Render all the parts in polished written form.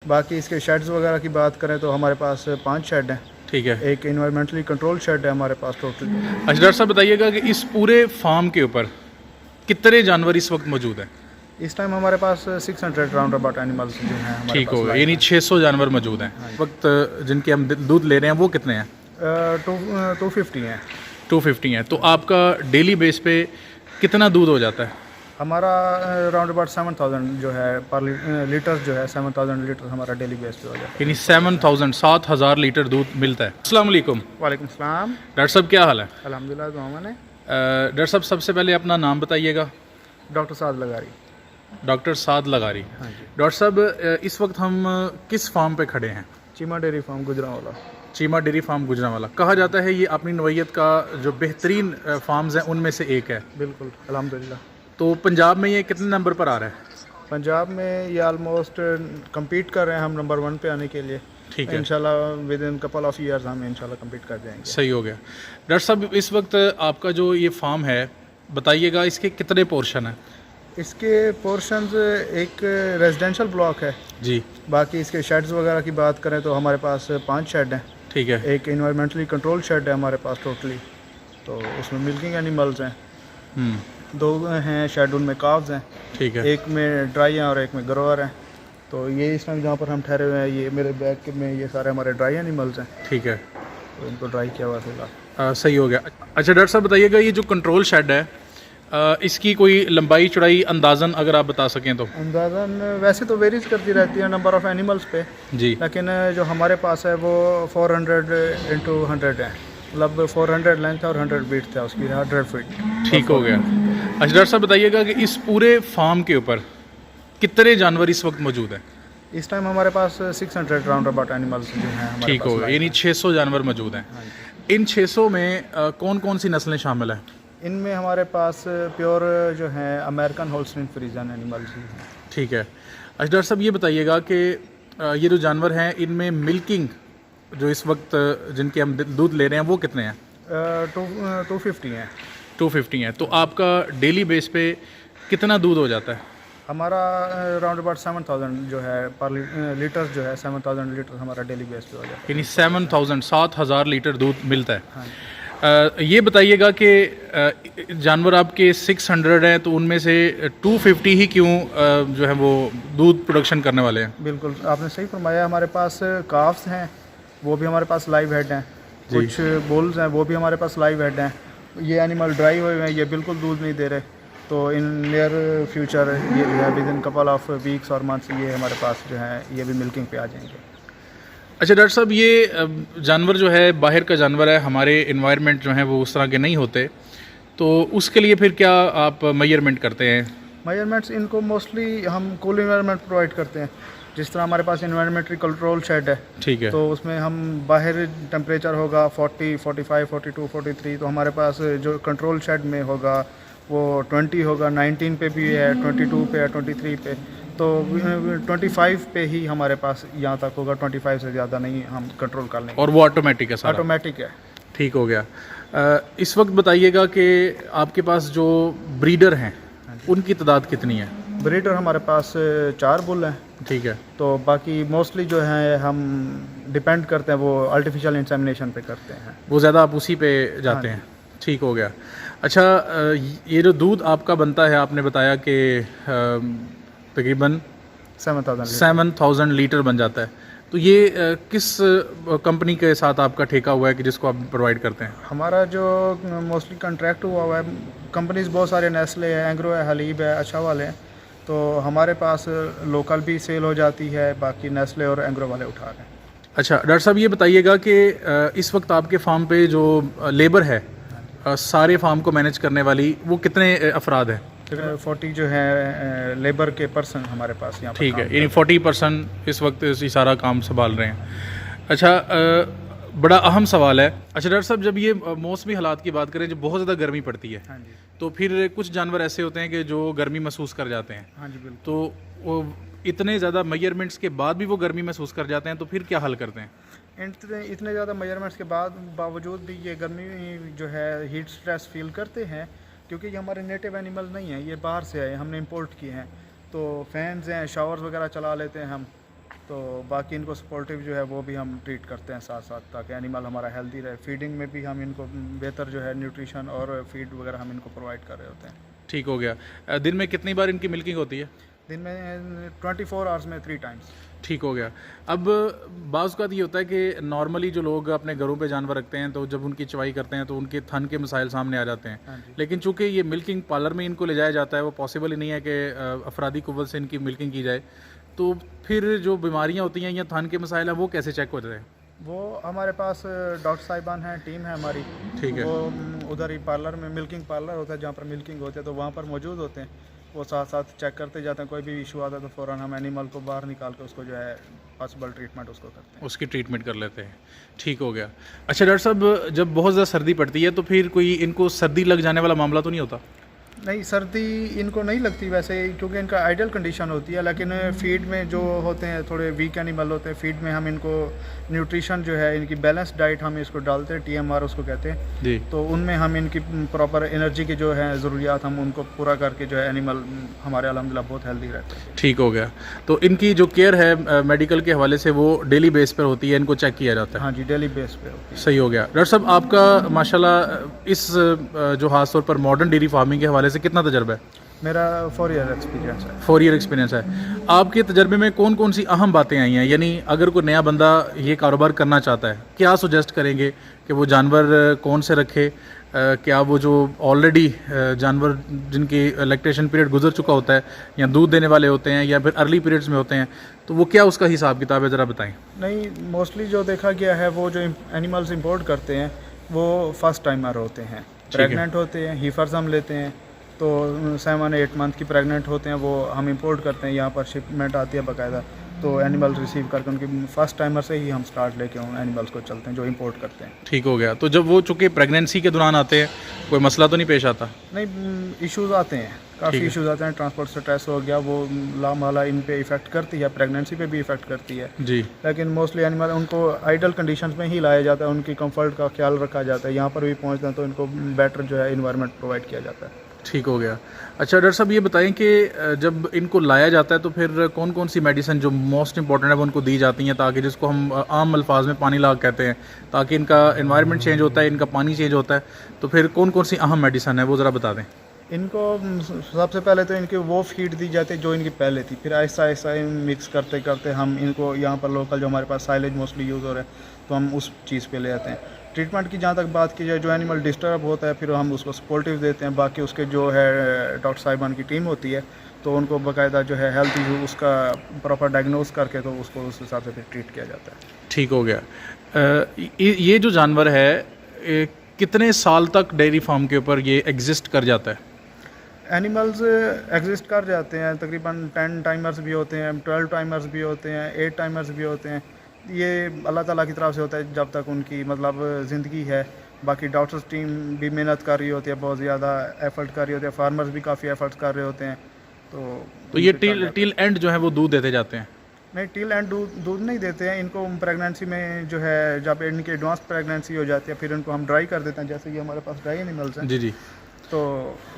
बाकी इसके शेड्स वगैरह की बात करें तो हमारे पास 5 शेड हैं। ठीक है। एक इन्वायरमेंटली कंट्रोल शेड है हमारे पास टोटल। अच्छा डॉक्टर साहब बताइएगा कि इस पूरे फार्म के ऊपर कितने जानवर इस वक्त मौजूद हैं? इस टाइम हमारे पास 600 राउंड अबाउट एनिमल्स जो हैं हमारे ठीक पास होगा, live यानी हैं। 600 जानवर मौजूद हैं इस वक्त जिनके हम दूध ले रहे हैं वो कितने हैं? 250 हैं। 250 हैं। तो आपका डेली बेस पे कितना दूध हो जाता है? हमारा राउंड अबाउट 7000 जो है पर लीटर जो है 7000 लीटर हमारा डेली बेस पे हो जाता है। यानी 7,000 लीटर दूध मिलता है। अस्सलाम वालेकुम। वालेकुम सलाम। डॉक्टर साहब क्या हाल है? अल्हम्दुलिल्लाह दुआ माने। डॉक्टर साहब सबसे पहले अपना नाम बताइएगा। डॉक्टर साद लगारी। डॉक्टर साद लगारी। हाँ जी। डॉक्टर साहब इस वक्त हम किस फार्म पे खड़े हैं? Cheema dairy farm Gujranwala. Cheema dairy farm Gujranwala. कहा जाता है ये अपनी नौइयत का जो बेहतरीन फार्म्स हैं उनमें से एक है। बिल्कुल अल्हम्दुलिल्लाह। तो पंजाब में ये कितने नंबर पर आ रहा है? पंजाब में ये ऑलमोस्ट कम्पीट कर रहे हैं हम नंबर 1 पे आने के लिए। ठीक है। इंशाल्लाह with in couple of years हम इंशाल्लाह कम्पीट कर जाएंगे। सही हो गया। डॉक्टर साहब इस वक्त आपका जो ये फार्म है बताइएगा इसके कितने पोर्शन हैं? इसके पोर्शंस एक रेजिडेंशियल ब्लॉक है जी। बाकी इसके शेड्स वगैरह की बात करें तो हमारे पास 5 शेड हैं। ठीक है। एक इन्वायरमेंटली कंट्रोल शेड है हमारे पास टोटली, तो उसमें मिल्किंग एनिमल्स हैं। 2 हैं शेड, उनमें काव्स हैं। ठीक है। एक में ड्राई हैं और एक में ग्रोअर हैं। तो ये इस टाइम जहाँ पर हम ठहरे हुए हैं ये मेरे बैग में ये सारे हमारे ड्राई एनिमल्स हैं। ठीक है। तो इनको ड्राई किया हुआ फिलहाल। सही हो गया। अच्छा डॉक्टर साहब बताइएगा ये जो कंट्रोल शेड है इसकी कोई लंबाई चौड़ाई अंदाज़न अगर आप बता सकें तो? अंदाज़न वैसे तो वेरीज करती रहती है नंबर ऑफ़ एनिमल्स पे जी। लेकिन जो हमारे पास है वो 400 इंटू 100 है, मतलब 400 लेंथ है और 100 बीट है उसकी, 100 फीट। ठीक हो गया। अच्छा डॉक्टर साहब बताइएगा कि इस पूरे फार्म के ऊपर कितने जानवर इस वक्त मौजूद हैं? इस टाइम हमारे पास 600 राउंड अबाउट एनिमल्स जो हैं हमारे ठीक पास हो गया, live यानी हैं। 600 जानवर मौजूद हैं। हाँ जी। इन 600 में कौन कौन सी नस्लें शामिल हैं? इनमें हमारे पास प्योर जो है अमेरिकन होल्स्टीन फ्रीजन एनिमल्स ही हैं। ठीक है। अच्छा डॉक्टर साहब ये बताइएगा कि ये जो जानवर हैं इनमें मिल्किंग जो इस वक्त जिनके हम दूध ले रहे हैं वो कितने हैं? 250 हैं। 250 हैं। तो आपका डेली बेस पे कितना दूध हो जाता है? हमारा राउंड अबाउट 7000 जो है पर लीटर जो है 7000 लीटर हमारा डेली बेस पे हो जाता है। यानी 7,000 लीटर दूध मिलता है। हाँ जी। ये बताइएगा कि जानवर आपके 600 हैं तो उनमें से 250 ही क्यों जो है वो दूध प्रोडक्शन करने वाले हैं? बिल्कुल आपने सही फरमाया। हमारे पास काफ्स हैं, वो भी हमारे पास लाइव हेड हैं। कुछ बुल्स हैं, वो भी हमारे पास लाइव हेड हैं। ये एनिमल ड्राई हुए हैं, ये बिल्कुल दूध नहीं दे रहे। तो इन नियर फ्यूचर ये जो है with in couple of weeks और मंथ्स ये हमारे पास जो है ये भी मिल्किंग पे आ जाएंगे। अच्छा डॉक्टर साहब ये जानवर जो है बाहर का जानवर है, हमारे इन्वायरमेंट जो है वो उस तरह के नहीं होते, तो उसके लिए फिर क्या आप मेजरमेंट करते हैं? मेजरमेंट्स इनको मोस्टली हम कूल इन्वायरमेंट प्रोवाइड करते हैं। जिस तरह हमारे पास इन्वायरमेंटली कंट्रोल शेड है, ठीक है। तो उसमें हम बाहर टेम्परेचर होगा 40, 45, 42, 43, तो हमारे पास जो कंट्रोल शेड में होगा वो 20 होगा, 19 पे भी है, 22 पे है, 23 पे, तो 25 पे ही हमारे पास यहाँ तक होगा। 25 से ज़्यादा नहीं हम कंट्रोल कर लेंगे। और वो ऑटोमेटिक है सारा? ऑटोमेटिक है। ठीक हो गया। इस वक्त बताइएगा कि आपके पास जो ब्रीडर हैं उनकी तादाद कितनी है? ब्रीडर हमारे पास 4 बुल हैं। ठीक है। तो बाकी मोस्टली जो है हम डिपेंड करते हैं वो आर्टिफिशियल इंसेमिनेशन पे करते हैं। वो ज़्यादा आप उसी पे जाते हैं। ठीक हो गया। अच्छा ये जो दूध आपका बनता है आपने बताया कि तकरीबन 7,000 लीटर बन जाता है, तो ये किस कंपनी के साथ आपका ठेका हुआ है कि जिसको आप प्रोवाइड करते हैं? हमारा जो मोस्टली कॉन्ट्रैक्ट हुआ हुआ है, कंपनीज बहुत सारे, नेस्ले है, एंग्रो है, हलीब है, अच्छा वाले हैं। तो हमारे पास लोकल भी सेल हो जाती है, बाकी नेस्ले और एंग्रो वाले उठा रहे हैं। अच्छा डॉक्टर साहब ये बताइएगा कि इस वक्त आपके फार्म पे जो लेबर है सारे फार्म को मैनेज करने वाली वो कितने अफराद हैं? 40 जो है लेबर के पर्सन हमारे पास यहाँ पर। ठीक है, यानी 40% इस वक्त इसी सारा काम संभाल रहे हैं। अच्छा बड़ा अहम सवाल है। अच्छा डॉक्टर साहब जब ये मौसमी हालात की बात करें, जब बहुत ज़्यादा गर्मी पड़ती है, हाँ जी। तो फिर कुछ जानवर ऐसे होते हैं कि जो गर्मी महसूस कर जाते हैं। हाँ जी बिल्कुल। तो वो इतने ज़्यादा मेजरमेंट्स के बाद भी वो गर्मी महसूस कर जाते हैं, तो फिर क्या हल करते हैं? इतने ज़्यादा मेजरमेंट्स के बावजूद भी ये गर्मी जो है हीट स्ट्रेस फील करते हैं, क्योंकि ये हमारे नेटिव एनिमल नहीं हैं, ये बाहर से आए, हमने इंपोर्ट किए हैं। तो फैंस हैं, शावर्स वगैरह चला लेते हैं हम, तो बाकी इनको सपोर्टिव जो है वो भी हम ट्रीट करते हैं साथ साथ, ताकि एनिमल हमारा हेल्दी रहे। फीडिंग में भी हम इनको बेहतर जो है न्यूट्रिशन और फीड वगैरह हम इनको प्रोवाइड कर रहे होते हैं। ठीक हो गया। दिन में कितनी बार इनकी मिल्किंग होती है? दिन में 24 आवर्स में 3 टाइम्स। ठीक हो गया। अब बाज़ का ये होता है कि नॉर्मली जो लोग अपने घरों पे जानवर रखते हैं तो जब उनकी चवाई करते हैं तो उनके थन के मसाइल सामने आ जाते हैं। हाँ जी। लेकिन चूंकि ये मिल्किंग पार्लर में इनको ले जाया जाता है, वो पॉसिबल ही नहीं है कि अफरादी कुव्वत से इनकी मिल्किंग की जाए, तो फिर जो बीमारियां होती हैं या थन के मसाइल हैं वो कैसे चेक होते हैं? वो हमारे पास डॉक्टर साहिबान हैं, टीम है हमारी। ठीक है। वो उधर ही पार्लर में मिल्किंग पार्लर होता है जहाँ पर मिल्किंग होती है, तो वहाँ पर मौजूद होते हैं। वो साथ साथ चेक करते जाते हैं, कोई भी इशू आता है तो फ़ौरन हम एनिमल को बाहर निकाल के उसको जो है पॉसिबल ट्रीटमेंट उसको करते हैं। उसकी ट्रीटमेंट कर लेते हैं। ठीक हो गया। अच्छा डॉक्टर साहब, जब बहुत ज़्यादा सर्दी पड़ती है तो फिर कोई इनको सर्दी लग जाने वाला मामला तो नहीं होता? नहीं, सर्दी इनको नहीं लगती वैसे, क्योंकि इनका आइडियल कंडीशन होती है। लेकिन फीड में जो होते हैं थोड़े वीक एनिमल होते हैं, फीड में हम इनको न्यूट्रिशन जो है इनकी बैलेंस डाइट हम इसको डालते हैं, TMR उसको कहते हैं जी। तो उनमें हम इनकी प्रॉपर एनर्जी की जो है ज़रूरियात हम उनको पूरा करके जो है एनिमल हमारे अल्हम्दुलिल्लाह बहुत हेल्दी रहते हैं। ठीक हो गया। तो इनकी जो केयर है मेडिकल के हवाले से वो डेली बेस पर होती है, इनको चेक किया जाता है? हाँ जी, डेली बेस पे होती है। सही हो गया। डॉक्टर साहब, आपका माशाल्लाह इस जो खास तौर पर मॉडर्न डेयरी फार्मिंग के हवाले से कितना तजर्बा है? मेरा 4 ईयर एक्सपीरियंस है। 4 ईयर एक्सपीरियंस है। आपके तजर्बे में कौन कौन सी अहम बातें आई हैं? यानी अगर कोई नया बंदा ये कारोबार करना चाहता है, क्या सजेस्ट करेंगे कि वो जानवर कौन से रखे? क्या वो जो ऑलरेडी जानवर जिनकी लैक्टेशन पीरियड गुजर चुका होता है या दूध देने वाले होते हैं या फिर अर्ली पीरियड्स में होते हैं, तो वो क्या उसका हिसाब किताब है, ज़रा बताएं। नहीं, मोस्टली जो देखा गया है वो जो एनिमल्स इंपोर्ट करते हैं वो फर्स्ट टाइमर होते हैं, प्रेग्नेंट होते हैं। हीफर्स हम लेते हैं तो 7-8 मंथ की प्रेग्नेंट होते हैं, वो हम इंपोर्ट करते हैं, यहाँ पर शिपमेंट आती है बाकायदा, तो एनिमल रिसीव करके उनकी फर्स्ट टाइमर से ही हम स्टार्ट लेके उन एनिमल्स को चलते हैं जो इंपोर्ट करते हैं। ठीक हो गया। तो जब वो चूँकि प्रेगनेंसी के दौरान आते हैं, कोई मसला तो नहीं पेश आता? नहीं, इश्यूज़ आते हैं, काफ़ी इश्यूज़ आते हैं। ट्रांसपोर्ट स्ट्रेस हो गया, वो लामाला इन पे इफ़ेक्ट करती है, प्रेगनेंसी पे भी इफ़ेक्ट करती है जी। लेकिन मोस्टली एनिमल उनको आइडल कंडीशंस में ही लाया जाता है, उनकी कंफर्ट का ख्याल रखा जाता है। यहाँ पर भी पहुँचते हैं तो इनको बेटर जो है इन्वायरमेंट प्रोवाइड किया जाता है। ठीक हो गया। अच्छा डॉक्टर साहब, ये बताएं कि जब इनको लाया जाता है तो फिर कौन कौन सी मेडिसिन जो मोस्ट इंपॉर्टेंट है वो उनको दी जाती हैं, ताकि जिसको हम आम अल्फाज में पानी लाग कहते हैं, ताकि इनका एनवायरनमेंट चेंज होता है, इनका पानी चेंज होता है, तो फिर कौन कौन सी अहम मेडिसिन है वो ज़रा बता दें। इनको सबसे पहले तो इनकी वो फीड दी जाती है जो इनकी पहले थी, फिर ऐसा ऐसा मिक्स करते करते हम इनको यहाँ पर लोकल जो हमारे पास साइलेज मोस्टली यूज़ हो रहा है तो हम उस चीज़ पे ले आते हैं। ट्रीटमेंट की जहाँ तक बात की जाए, जो एनिमल डिस्टर्ब होता है फिर हम उसको सपोर्टिव देते हैं। बाकी उसके जो है डॉक्टर साहिबान की टीम होती है तो उनको बाकायदा जो है हेल्थ इशू उसका प्रॉपर डायग्नोस करके तो उसको उस हिसाब से फिर ट्रीट किया जाता है। ठीक हो गया। ये जो जानवर है कितने साल तक डेयरी फार्म के ऊपर ये एग्जिस्ट कर जाता है? एनिमल्स एग्जिस्ट कर जाते हैं, तकरीबन 10 टाइमर्स भी होते हैं, 12 टाइमर्स भी होते हैं, 8 टाइमर्स भी होते हैं। ये अल्लाह ताला की तरफ से होता है जब तक उनकी मतलब ज़िंदगी है। बाकी डॉक्टर्स टीम भी मेहनत कर रही होती है, बहुत ज़्यादा एफर्ट कर रही होती है, फार्मर्स भी काफ़ी एफर्ट्स कर रहे होते हैं। तो ये टिल एंड जो है वो दूध देते जाते हैं? नहीं, टिल एंड दूध नहीं देते हैं इनको। प्रेगनेंसी में जो है जब इनकी एडवांस प्रेगनेंसी हो जाती है फिर इनको हम ड्राई कर देते हैं, जैसे कि हमारे पास ड्राई एनिमल्स हैं। जी जी। तो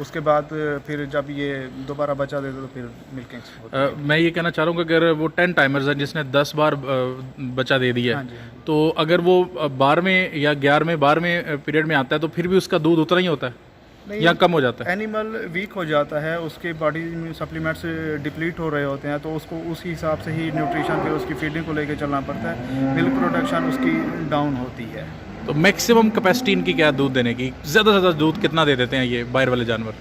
उसके बाद फिर जब ये दोबारा बच्चा देते तो फिर मिल्किंग मैं ये कहना चाह रहा हूँ कि अगर वो 10 टाइमर्स है जिसने 10 बार बच्चा दे दिया है, हाँ जी। तो अगर वो 12वें या 11वें पीरियड में आता है तो फिर भी उसका दूध उतना ही होता है या कम हो जाता है? एनिमल वीक हो जाता है, उसके बॉडी में सप्लीमेंट्स डिप्लीट हो रहे होते हैं, तो उसको उस हिसाब से ही न्यूट्रिशन पे उसकी फीडिंग को लेके चलना पड़ता है। मिल्क प्रोडक्शन उसकी डाउन होती है। तो मैक्सिमम कैपेसिटी इनकी क्या है दूध देने की? ज़्यादा से ज़्यादा दूध कितना दे देते हैं ये बाहर वाले जानवर?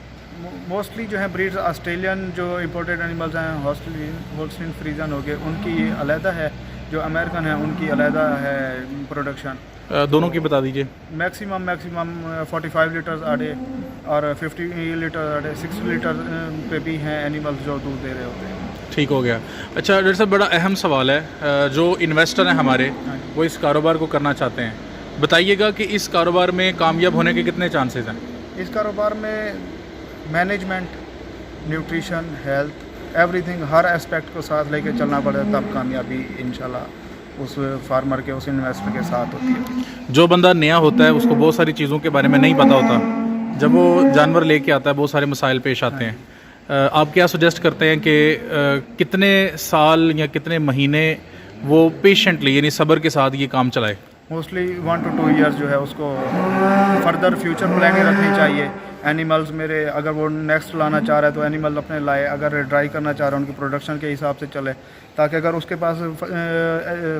मोस्टली जो है ब्रीड्स ऑस्ट्रेलियन जो इंपोर्टेड एनिमल्स हैं, होल्स्टीन फ्रीजन हो गए, उनकी ये अलहदा है। जो अमेरिकन है उनकी अलहदा है प्रोडक्शन। दोनों की बता दीजिए। मैक्सिमम 45 लीटर्स आ डे और 50 लीटर आ डे, 60 लीटर पे भी हैं एनिमल्स जो दूध दे रहे होते हैं। ठीक हो गया। अच्छा डॉक्टर साहब, बड़ा अहम सवाल है, जो इन्वेस्टर हैं हमारे वो इस कारोबार को करना चाहते हैं, बताइएगा कि इस कारोबार में कामयाब होने के कितने चांसेस हैं? इस कारोबार में मैनेजमेंट, न्यूट्रिशन, हेल्थ, एवरीथिंग, हर एस्पेक्ट को साथ लेके चलना पड़ता है, तब कामयाबी इंशाल्लाह उस फार्मर के, उस इन्वेस्टर के साथ होती है। जो बंदा नया होता है उसको बहुत सारी चीज़ों के बारे में नहीं पता होता, जब वो जानवर लेके आता है बहुत सारे मसाइल पेश आते हैं। आप क्या सजेस्ट करते हैं कि कितने साल या कितने महीने वो पेशेंटली यानी सब्र के साथ ये काम चलाए? मोस्टली 1 to 2 ईयर्स जो है उसको फर्दर फ्यूचर प्लानिंग रखनी चाहिए। एनिमल्स मेरे अगर वो नेक्स्ट लाना चाह रहा है तो एनिमल अपने लाए, अगर ड्राई करना चाह रहा है उनकी प्रोडक्शन के हिसाब से चले, ताकि अगर उसके पास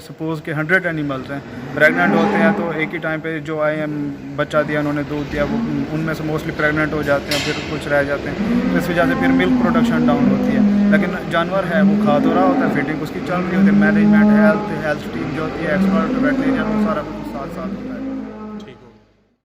सपोज़ के 100 एनिमल्स हैं, प्रेग्नेंट होते हैं तो एक ही टाइम पे जो आए हैं बच्चा दिया उन्होंने दूध दिया, वो उनमें से मोस्टली प्रेग्नेंट हो जाते हैं, फिर कुछ रह जाते हैं, तो इस वजह से फिर मिल्क प्रोडक्शन डाउन होती है। लेकिन जानवर है वो खा तो रहा होता है, फीडिंग उसकी चल रही होती है, मैनेजमेंट हेल्थ टीम जो होती है, एक्सपर्ट वेटनेरियन, वो सारा कुछ साथ साथ होता है।